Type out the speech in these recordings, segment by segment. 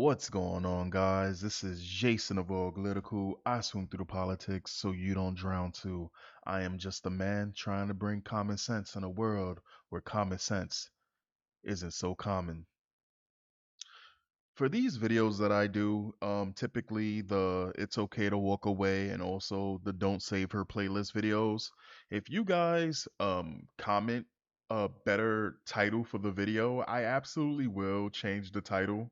What's going on, guys? This is Jason of Auglitical. I swim through the politics so you don't drown too. I am just a man trying to bring common sense in a world where common sense isn't so common. For these videos that I do, typically the It's Okay to Walk Away and also the Don't Save Her playlist videos, if you guys comment a better title for the video, I absolutely will change the title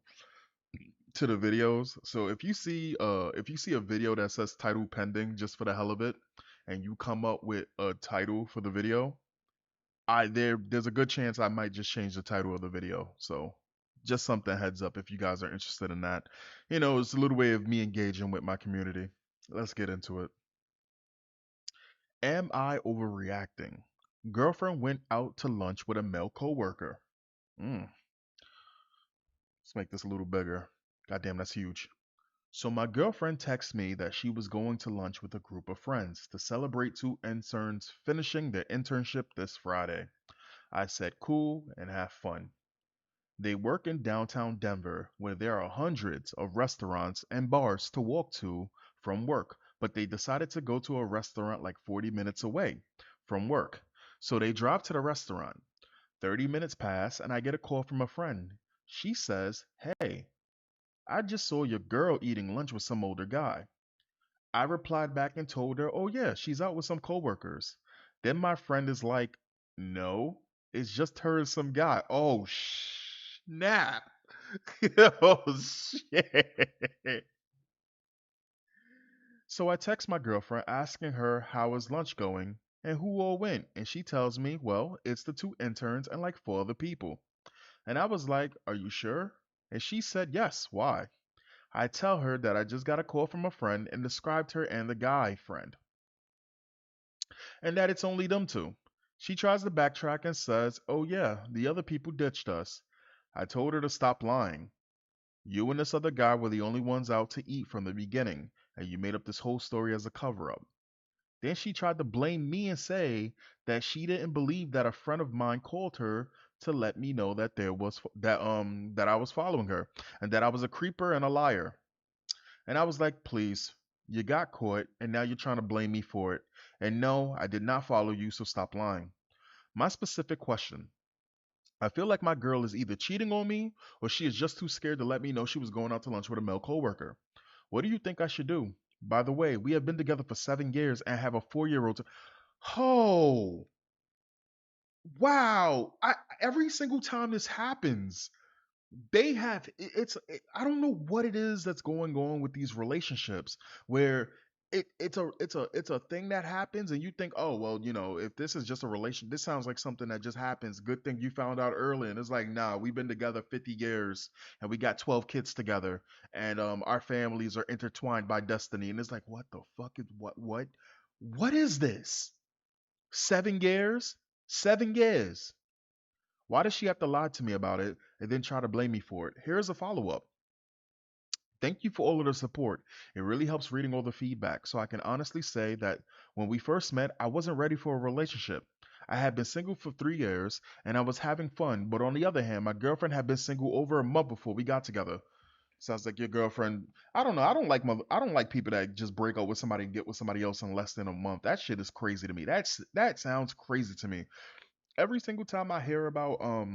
to the videos. So if you see a video that says title pending just for the hell of it, and you come up with a title for the video, there's a good chance I might just change the title of the video. So just something heads up if you guys are interested in that. It's a little way of me engaging with my community. Let's get into it. Am I overreacting? Girlfriend went out to lunch with a male coworker. Mm, let's make this a little bigger. Goddamn, that's huge. So my girlfriend texted me that she was going to lunch with a group of friends to celebrate two interns finishing their internship this Friday. I said cool and have fun. They work in downtown Denver where there are hundreds of restaurants and bars to walk to from work, but they decided to go to a restaurant like 40 minutes away from work. So they drive to the restaurant. 30 minutes pass and I get a call from a friend. She says, "Hey, I just saw your girl eating lunch with some older guy." I replied back and told her, "Oh yeah, she's out with some coworkers." Then my friend is like, "No, it's just her and some guy." Oh snap! Oh shit! So I text my girlfriend asking her how is lunch going and who all went, and she tells me, "Well, it's the two interns and like four other people." And I was like, "Are you sure?" And she said, "Yes. Why?" I tell her that I just got a call from a friend and described her and the guy friend, and that it's only them two. She tries to backtrack and says, "Oh, yeah, the other people ditched us." I told her to stop lying. You and this other guy were the only ones out to eat from the beginning, and you made up this whole story as a cover up. Then she tried to blame me and say that she didn't believe that a friend of mine called her to let me know that that I was following her and that I was a creeper and a liar. And I was like, "Please, you got caught, and now you're trying to blame me for it. And no, I did not follow you, so stop lying." My specific question: I feel like my girl is either cheating on me or she is just too scared to let me know she was going out to lunch with a male coworker. What do you think I should do? By the way, we have been together for 7 years and have a 4-year old. Oh, wow. Every single time this happens, they have I don't know what it is that's going on with these relationships where it's a thing that happens and you think, "Oh well, if this is just a relation, this sounds like something that just happens. Good thing you found out early." And it's like, "Nah, we've been together 50 years and we got 12 kids together, and our families are intertwined by destiny." And it's like, what the fuck is what is this? 7 years? 7 years. Why does she have to lie to me about it and then try to blame me for it? Here's a follow up. Thank you for all of the support. It really helps reading all the feedback. So I can honestly say that when we first met, I wasn't ready for a relationship. I had been single for 3 years and I was having fun. But on the other hand, my girlfriend had been single over a month before we got together. Sounds like your girlfriend. I don't know. I don't like people that just break up with somebody and get with somebody else in less than a month. That shit is crazy to me. That sounds crazy to me. Every single time I hear about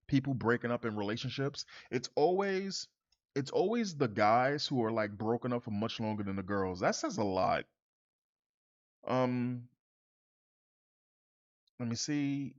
people breaking up in relationships, it's always the guys who are like broken up for much longer than the girls. That says a lot. Um, Let me see.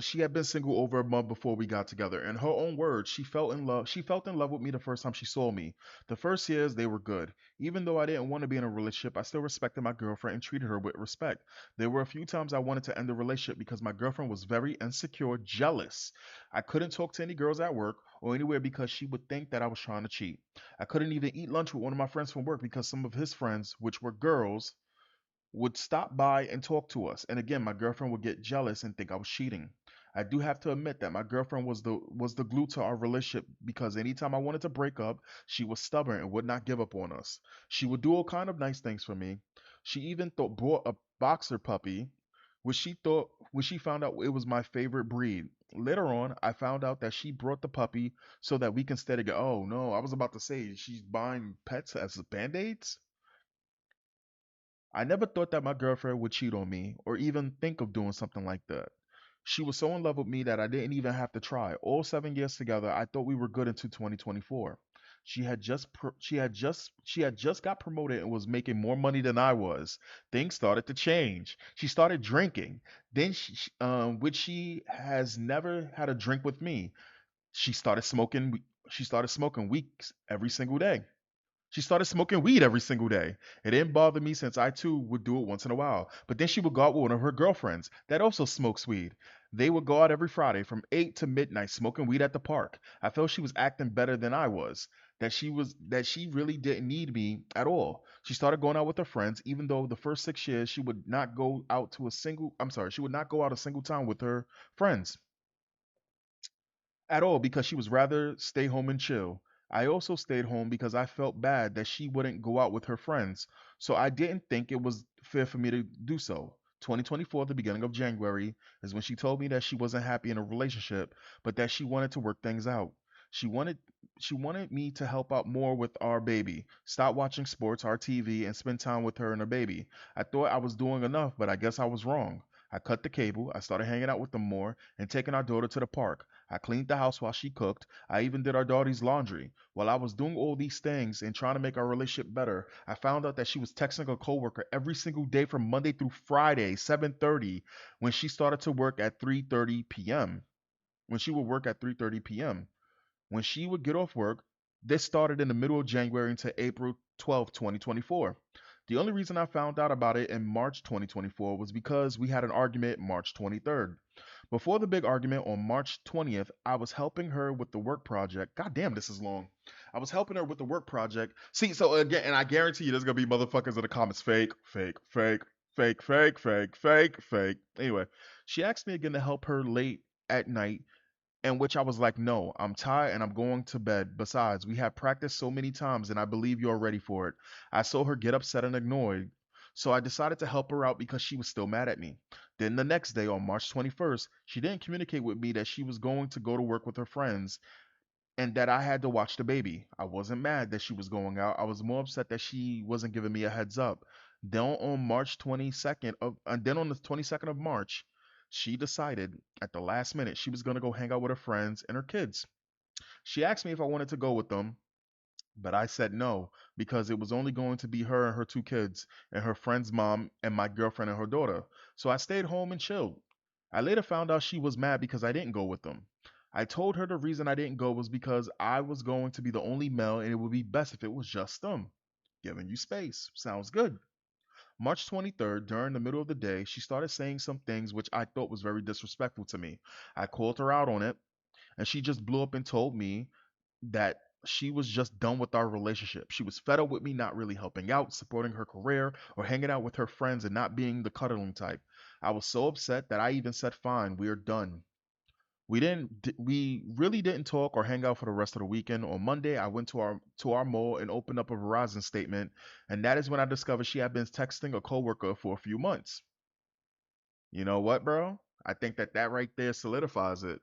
She had been single over a month before we got together. In her own words, she felt in love. She felt in love with me the first time she saw me. The first years they were good. Even though I didn't want to be in a relationship, I still respected my girlfriend and treated her with respect. There were a few times I wanted to end the relationship because my girlfriend was very insecure, jealous. I couldn't talk to any girls at work or anywhere because she would think that I was trying to cheat. I couldn't even eat lunch with one of my friends from work because some of his friends, which were girls, would stop by and talk to us. And again, my girlfriend would get jealous and think I was cheating. I do have to admit that my girlfriend was the glue to our relationship because anytime I wanted to break up, she was stubborn and would not give up on us. She would do all kind of nice things for me. She even bought a boxer puppy, which she found out it was my favorite breed. Later on, I found out that she brought the puppy so that we can stay together. Oh no, I was about to say she's buying pets as band-aids. I never thought that my girlfriend would cheat on me or even think of doing something like that. She was so in love with me that I didn't even have to try. All 7 years together, I thought we were good into 2024. She had just got promoted and was making more money than I was. Things started to change. She started drinking. Which she has never had a drink with me. She started smoking. She started smoking weeks every single day. She started smoking weed every single day. It didn't bother me since I too would do it once in a while. But then she would go out with one of her girlfriends that also smokes weed. They would go out every Friday from 8 to midnight smoking weed at the park. I felt she was acting better than I was. That she really didn't need me at all. She started going out with her friends, even though the first 6 years she would not go out to a single I'm sorry, she would not go out a single time with her friends at all because she was rather stay home and chill. I also stayed home because I felt bad that she wouldn't go out with her friends, so I didn't think it was fair for me to do so. 2024, the beginning of January, is when she told me that she wasn't happy in a relationship, but that she wanted to work things out. She wanted she wanted me to help out more with our baby, stop watching sports, our TV, and spend time with her and her baby. I thought I was doing enough, but I guess I was wrong. I cut the cable, I started hanging out with them more, and taking our daughter to the park. I cleaned the house while she cooked. I even did our daughter's laundry. While I was doing all these things and trying to make our relationship better, I found out that she was texting a coworker every single day from Monday through Friday, 7:30, when she started to work at 3:30 p.m. When she would work at 3:30 p.m. When she would get off work, this started in the middle of January into April 12th, 2024. The only reason I found out about it in March 2024 was because we had an argument March 23rd. Before the big argument on March 20th, I was helping her with the work project. God damn, this is long. I was helping her with the work project. See, so again, and I guarantee you there's going to be motherfuckers in the comments fake, fake, fake, fake, fake, fake, fake, fake. Anyway, she asked me again to help her late at night, in which I was like, no, I'm tired and I'm going to bed. Besides, we have practiced so many times and I believe you're ready for it. I saw her get upset and annoyed. So I decided to help her out because she was still mad at me. Then the next day, on March 21st, she didn't communicate with me that she was going to go to work with her friends and that I had to watch the baby. I wasn't mad that she was going out. I was more upset that she wasn't giving me a heads up. Then on the 22nd of March, she decided at the last minute she was going to go hang out with her friends and her kids. She asked me if I wanted to go with them, but I said no because it was only going to be her and her two kids and her friend's mom and my girlfriend and her daughter. So I stayed home and chilled. I later found out she was mad because I didn't go with them. I told her the reason I didn't go was because I was going to be the only male and it would be best if it was just them. Giving you space. Sounds good. March 23rd, during the middle of the day, she started saying some things which I thought was very disrespectful to me. I called her out on it, and she just blew up and told me that she was just done with our relationship. She was fed up with me not really helping out, supporting her career, or hanging out with her friends and not being the cuddling type. I was so upset that I even said, "Fine, we're done." We really didn't talk or hang out for the rest of the weekend. On Monday, I went to our mall and opened up a Verizon statement, and that is when I discovered she had been texting a coworker for a few months. You know what, bro? I think that that right there solidifies it.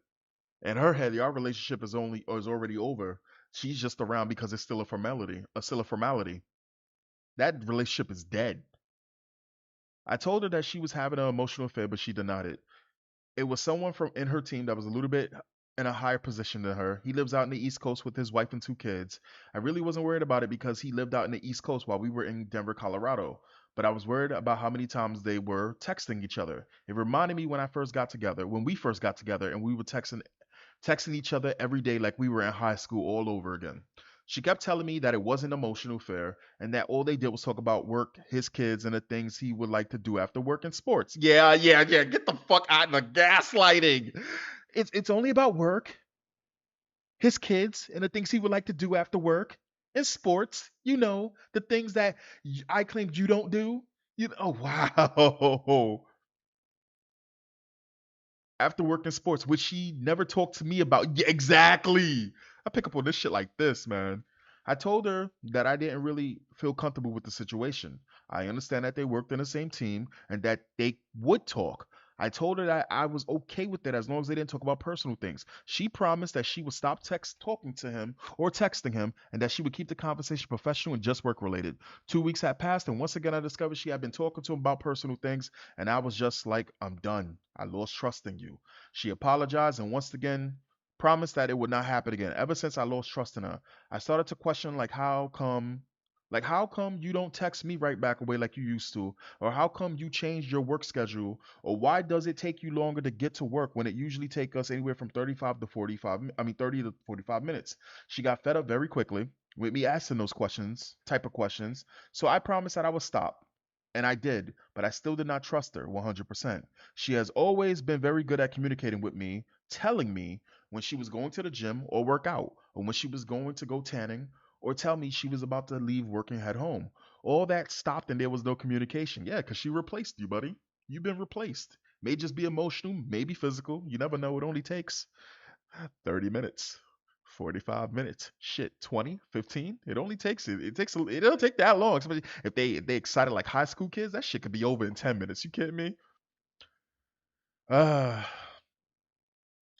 In her head, our relationship is already over. She's just around because it's still a formality. Still a formality. That relationship is dead. I told her that she was having an emotional affair, but she denied it. It was someone from in her team that was a little bit in a higher position than her. He lives out in the East Coast with his wife and two kids. I really wasn't worried about it because he lived out in the East Coast while we were in Denver, Colorado. But I was worried about how many times they were texting each other. It reminded me when we first got together, and we were texting each other every day like we were in high school all over again. She kept telling me that it wasn't emotional fair and that all they did was talk about work, his kids, and the things he would like to do after work in sports. Yeah, yeah, yeah. Get the fuck out of the gaslighting. It's only about work, his kids, and the things he would like to do after work in sports. You know, the things that I claimed you don't do. Oh wow. After working sports, which she never talked to me about. Yeah, exactly. I pick up on this shit like this, man. I told her that I didn't really feel comfortable with the situation. I understand that they worked in the same team and that they would talk. I told her that I was okay with it as long as they didn't talk about personal things. She promised that she would stop text talking to him or texting him and that she would keep the conversation professional and just work related. 2 weeks had passed, and once again I discovered she had been talking to him about personal things, and I was just like, I'm done. I lost trust in you. She apologized and once again promised that it would not happen again. Ever since I lost trust in her, I started to question how come you don't text me right back away like you used to? Or how come you changed your work schedule? Or why does it take you longer to get to work when it usually takes us anywhere from 35 to 45, I mean 30 to 45 minutes? She got fed up very quickly with me asking those type of questions. So I promised that I would stop. And I did, but I still did not trust her 100%. She has always been very good at communicating with me, telling me when she was going to the gym or work out, or when she was going to go tanning, or tell me she was about to leave work and head home. All that stopped and there was no communication. Yeah, because she replaced you, buddy. You've been replaced. May just be emotional, maybe physical. You never know. It only takes 30 minutes, 45 minutes, shit, 20, 15. It only takes it. It don't take that long. Especially if they excited like high school kids, that shit could be over in 10 minutes. You kidding me? Uh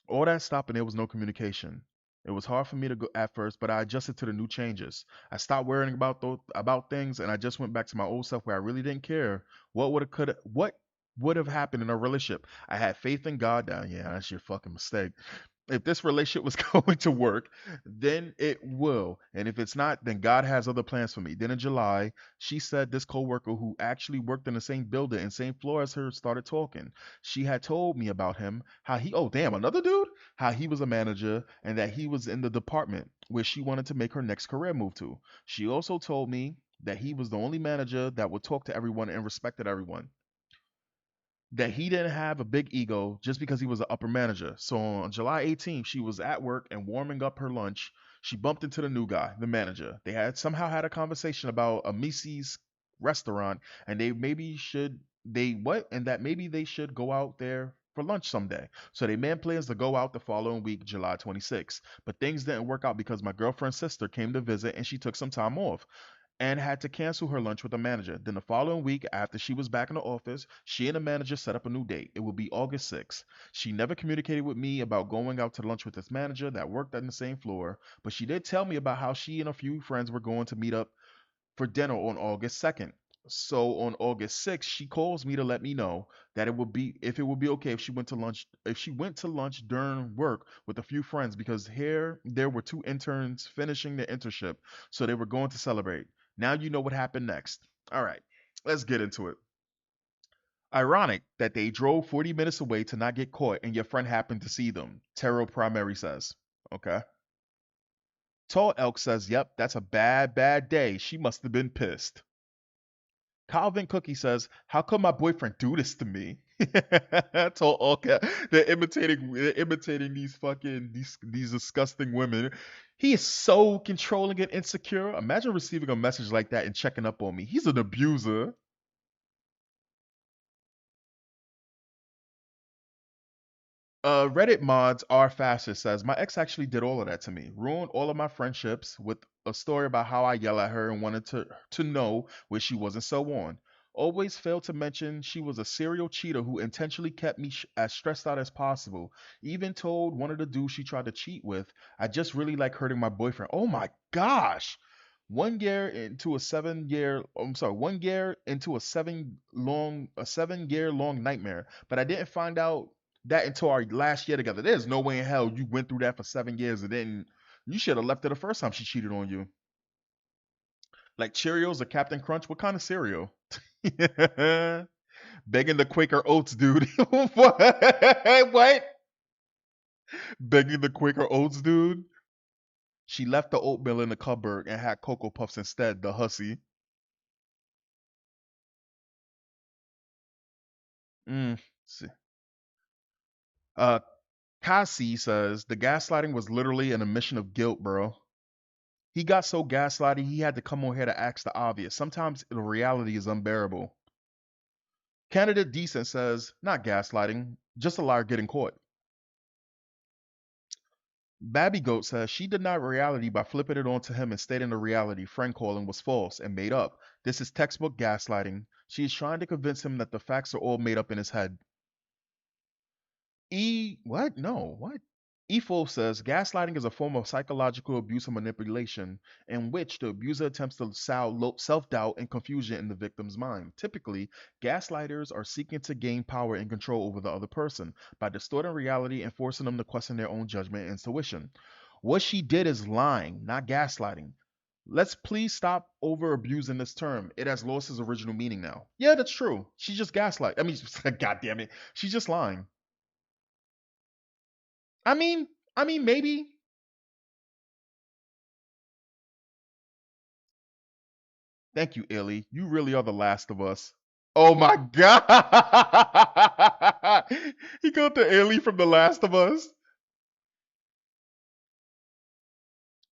all that stopped and there was no communication. It was hard for me to go at first, but I adjusted to the new changes. I stopped worrying about things, and I just went back to my old self where I really didn't care what would have happened in a relationship. I had faith in God. Yeah, that's your fucking mistake. If this relationship was going to work, then it will. And if it's not, then God has other plans for me. Then in July, she said this coworker who actually worked in the same building and same floor as her started talking. She had told me about him, how he, oh damn, another dude, how he was a manager and that he was in the department where she wanted to make her next career move to. She also told me that he was the only manager that would talk to everyone and respected everyone, that he didn't have a big ego just because he was an upper manager. So on July 18th, she was at work and warming up her lunch. She bumped into the new guy, the manager. They had somehow had a conversation about a Macy's restaurant, and maybe they should go out there for lunch someday. So they made plans to go out the following week, July 26th. But things didn't work out because my girlfriend's sister came to visit and she took some time off and had to cancel her lunch with the manager. Then the following week, after she was back in the office, she and the manager set up a new date. It would be August 6th. She never communicated with me about going out to lunch with this manager that worked on the same floor, but she did tell me about how she and a few friends were going to meet up for dinner on August 2nd. So on August 6th, she calls me to let me know that it would be okay if she went to lunch during work with a few friends because here there were two interns finishing their internship, so they were going to celebrate. Now you know what happened next. All right, let's get into it. Ironic that they drove 40 minutes away to not get caught and your friend happened to see them. Terrell Primary says. Okay. Tall Elk says, yep, that's a bad, bad day. She must have been pissed. Calvin Cookie says, "How come my boyfriend do this to me?" Told okay, they're imitating these disgusting women. He is so controlling and insecure. Imagine receiving a message like that and checking up on me. He's an abuser. Reddit mods are faster says my ex actually did all of that to me, ruined all of my friendships with a story about how I yell at her and wanted to know where she was and so on. Always failed to mention she was a serial cheater who intentionally kept me as stressed out as possible. Even told one of the dudes she tried to cheat with, I just really like hurting my boyfriend. Oh my gosh. 1 year into a 7 year, I'm sorry, 1 year into a 7 year long nightmare. But I didn't find out that until our last year together. There's no way in hell you went through that for 7 years and then you should have left her the first time she cheated on you. Like Cheerios or Captain Crunch, what kind of cereal? Begging the Quaker Oats, dude. what? What? Begging the Quaker Oats, dude. She left the oatmeal in the cupboard and had Cocoa Puffs instead, the hussy. Mm. Uh, Cassie says the gaslighting was literally an admission of guilt, bro. He got so gaslighted he had to come on here to ask the obvious. Sometimes the reality is unbearable. Candidate Decent says, not gaslighting, just a liar getting caught. Babby Goat says she denied reality by flipping it onto him and stating the reality friend calling was false and made up. This is textbook gaslighting. She is trying to convince him that the facts are all made up in his head. What? No, what? E4 says gaslighting is a form of psychological abuse and manipulation in which the abuser attempts to sow self doubt and confusion in the victim's mind. Typically, gaslighters are seeking to gain power and control over the other person by distorting reality and forcing them to question their own judgment and intuition. What she did is lying, not gaslighting. Let's please stop over abusing this term. It has lost its original meaning now. Yeah, that's true. She just gaslight. I mean, God damn it. She's just lying. I mean, maybe. Thank you, Illy. You really are the last of us. Oh my god! He got the Illy from the Last of Us.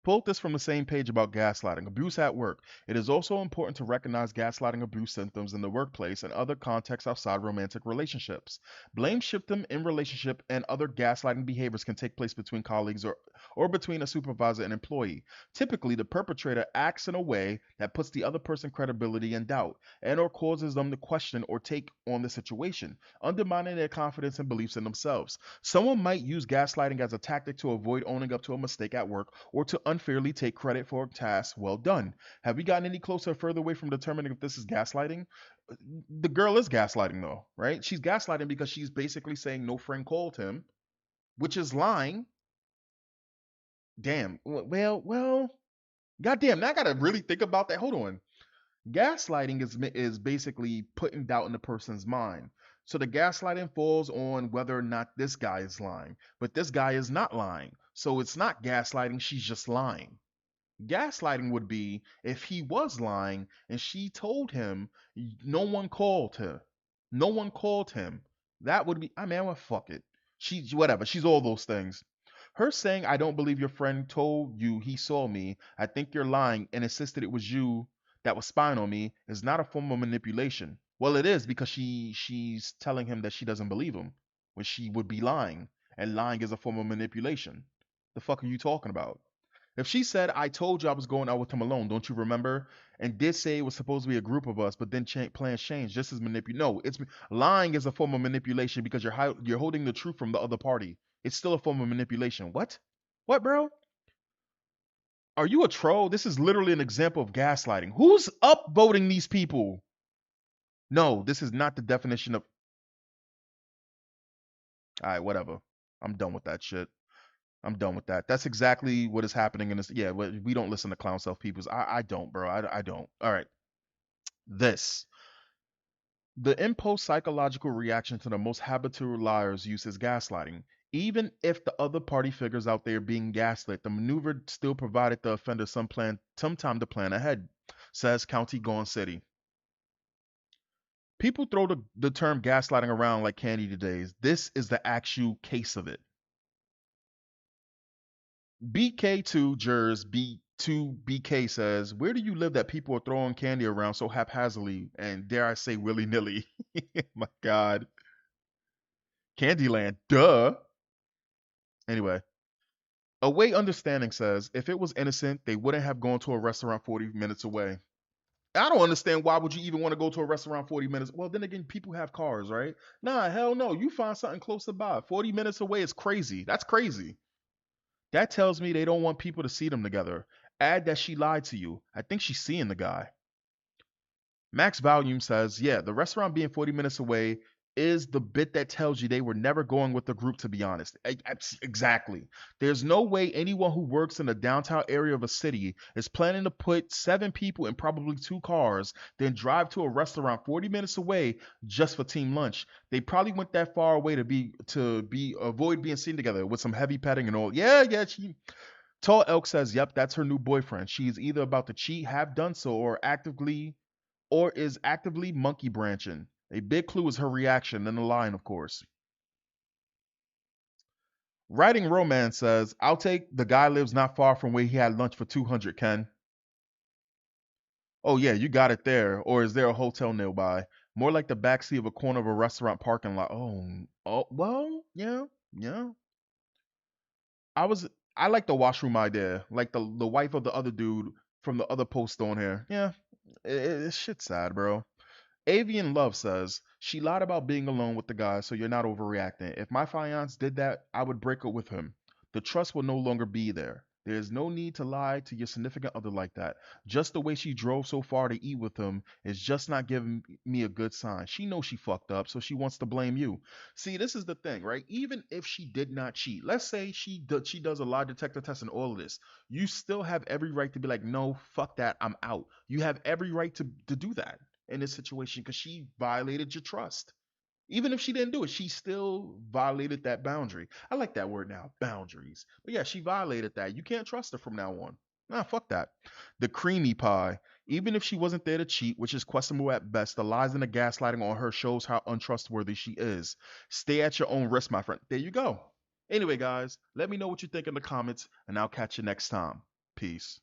Pulled this from the same page about gaslighting. Abuse at work. It is also important to recognize gaslighting abuse symptoms in the workplace and other contexts outside romantic relationships. Blame shifting in relationship and other gaslighting behaviors can take place between colleagues or between a supervisor and employee. Typically, the perpetrator acts in a way that puts the other person's credibility in doubt and or causes them to question or take on the situation, undermining their confidence and beliefs in themselves. Someone might use gaslighting as a tactic to avoid owning up to a mistake at work or to unfairly take credit for a task well done. Have we gotten any closer or further away from determining if this is gaslighting? The girl is gaslighting though, right? She's gaslighting because she's basically saying no friend called him, which is lying. Damn. Well. Goddamn. Now I gotta really think about that. Hold on. Gaslighting is basically putting doubt in the person's mind. So the gaslighting falls on whether or not this guy is lying, but this guy is not lying. So it's not gaslighting. She's just lying. Gaslighting would be if he was lying and she told him no one called her. No one called him. That would be, I mean, well, fuck it. She's whatever. She's all those things. Her saying, I don't believe your friend told you he saw me. I think you're lying and insisted it was you that was spying on me is not a form of manipulation. Well, it is because she's telling him that she doesn't believe him when she would be lying. And lying is a form of manipulation. The fuck are you talking about? If she said, I told you I was going out with him alone, don't you remember? And did say it was supposed to be a group of us, but then plans changed just as manipulation. No, it's lying is a form of manipulation because you're holding the truth from the other party. It's still a form of manipulation. What? What, bro? Are you a troll? This is literally an example of gaslighting. Who's upvoting these people? No, this is not the definition of. All right, whatever. I'm done with that shit. I'm done with that. That's exactly what is happening in this. Yeah, we don't listen to clown self peoples. I don't, bro. I don't. All right. This. The impulse psychological reaction to the most habitual liars use is gaslighting. Even if the other party figures out they are being gaslit, the maneuver still provided the offender some time to plan ahead, says County Gone City. People throw the term gaslighting around like candy today. This is the actual case of it. BK2 Jers B2BK says, where do you live that people are throwing candy around so haphazardly and dare I say willy nilly? My God. Candyland, duh. Anyway, Away Understanding says, if it was innocent, they wouldn't have gone to a restaurant 40 minutes away. I don't understand why would you even want to go to a restaurant 40 minutes? Well, then again, people have cars, right? Nah, hell no. You find something close by. 40 minutes away is crazy. That's crazy. That tells me they don't want people to see them together. Add that she lied to you. I think she's seeing the guy. Max Volume says, yeah, the restaurant being 40 minutes away is the bit that tells you they were never going with the group, to be honest. Exactly. There's no way anyone who works in the downtown area of a city is planning to put 7 people in probably 2 cars, then drive to a restaurant 40 minutes away just for team lunch. They probably went that far away to be avoid being seen together with some heavy petting and all. Yeah. Tall Elk says, yep, that's her new boyfriend. She's either about to cheat, have done so, or is actively monkey branching. A big clue is her reaction and the line, of course. Writing Romance says, I'll take the guy lives not far from where he had lunch for 200, Ken. Oh, yeah, you got it there. Or is there a hotel nearby? More like the backseat of a corner of a restaurant parking lot. Well, yeah. I was, I like the washroom idea. Like the wife of the other dude from the other post on here. Yeah, it's shit sad, bro. Avian Love says, she lied about being alone with the guy, so you're not overreacting. If my fiance did that, I would break up with him. The trust will no longer be there. There is no need to lie to your significant other like that. Just the way she drove so far to eat with him is just not giving me a good sign. She knows she fucked up, so she wants to blame you. See, this is the thing, right? Even if she did not cheat, let's say she does a lie detector test and all of this, you still have every right to be like, no, fuck that, I'm out. You have every right to do that in this situation because she violated your trust. Even if she didn't do it, she still violated that boundary. I like that word now, boundaries. But yeah, she violated that. You can't trust her from now on. Nah, fuck that. The creamy pie. Even if she wasn't there to cheat, which is questionable at best, the lies and the gaslighting on her shows how untrustworthy she is. Stay at your own risk, my friend. There you go. Anyway, guys, let me know what you think in the comments, and I'll catch you next time. Peace.